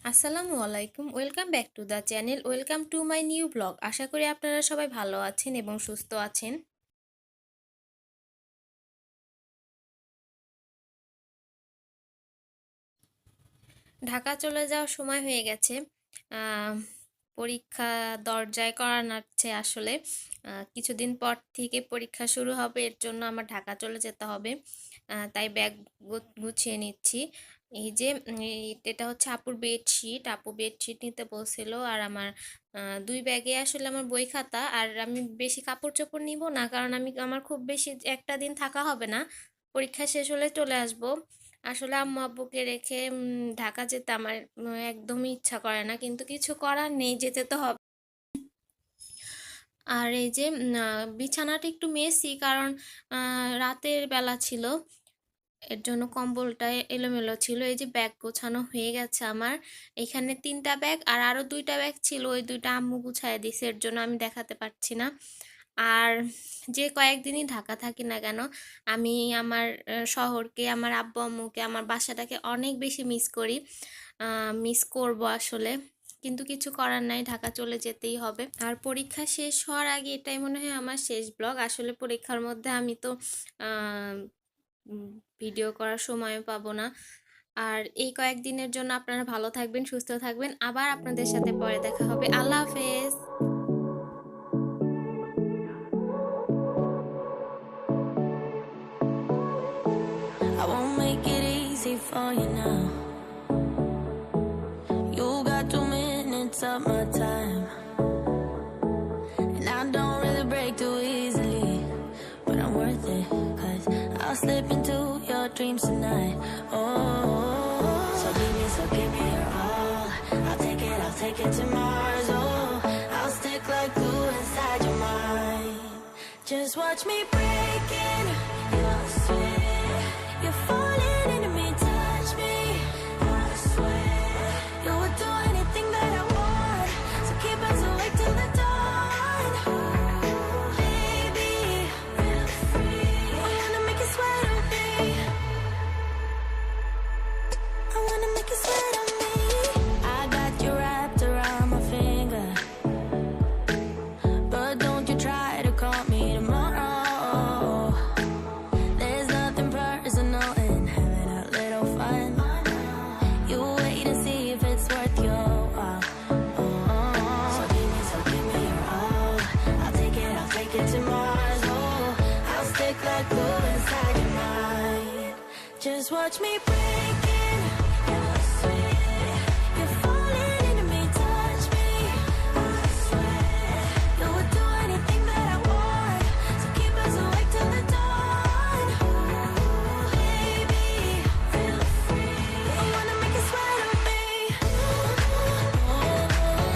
আসসালামু আলাইকুম, welcome back to the channel, welcome to my new blog. আশা করি আপনারা সবাই ভালো আছেন এবং সুস্থ আছেন। ঢাকা চলে যাওয়ার সময় হয়ে গেছে। আহ, পরীক্ষা দরজায় করা নাড়ছে আসলে। কিছুদিন পর থেকে পরীক্ষা শুরু হবে, এর জন্য আমার ঢাকা চলে যেতে হবে। তাই ব্যাগ গুছিয়ে নিচ্ছি। এই যে এটা হচ্ছে আপুর বেডশিট। আপু বেডশিট নিতে বলছিল, আর আমার দুই ব্যাগে আসলে আমার বই খাতা। আর আমি বেশি কাপড় চোপড় নিব না, কারণ আমার খুব বেশি একটা দিন থাকা হবে না, পরীক্ষা শেষ হলে চলে আসব। আসলে আম্মু আব্বুকে রেখে ঢাকা যেতে আমার একদমই ইচ্ছা করে না, কিন্তু কিছু করার নেই, যেতে তো হবে। আর এই যে বিছানাটা একটু মেসি, কারণ রাতের বেলা ছিল, এর জন্য কম্বলটা এলোমেলো ছিল। এই যে ব্যাগ গোছানো হয়ে গেছে আমার। এখানে 3টা ব্যাগ, আর আরো 2টা ব্যাগ ছিল, ওই 2টা আম্মু গুছায় দিছে, এর জন্য আমি দেখাতে পারছি না। আর যে কয়েকদিনই ঢাকা থাকি না কেন, আমি আমার শহরকে, আমার আব্বু আম্মুকে, আমার বাসাটাকে অনেক বেশি মিস করি। মিস করব আসলে, কিন্তু কিছু করার নাই, ঢাকা চলে যেতেই হবে। আর পরীক্ষা শেষ হওয়ার আগে এটাই মনে হয় আমার শেষ ব্লগ। আসলে পরীক্ষার মধ্যে আমি তো ভিডিও করার সময় পাবো না। আর এই কয়েকদিনের জন্য আপনারা ভালো থাকবেন, সুস্থ থাকবেন। আবার আপনাদের সাথে পরে দেখা হবে। আল্লাহ হাফেজ। I won't make it easy for you now. You got 2 minutes of my time, and I don't really break too easily, but I'm worth it, 'cause I'll slip into your dreams tonight. Oh, so give me your all. I'll take it to Mars. Oh, I'll stick like glue inside your mind. Just watch me break in. I swear you're falling into me, touch me. I swear you would do anything that I want, so keep us awake till the dawn. Baby, real free. I wanna make you sweat on me. I wanna make you sweat on me. I got you wrapped around my finger, but don't you try to call me tomorrow. There's nothing personal in having a little fun. You wait and see if it's worth your while. So give me your all. I'll take it to Mars. Oh, I'll stick like glue inside your mind. Just watch me breathe.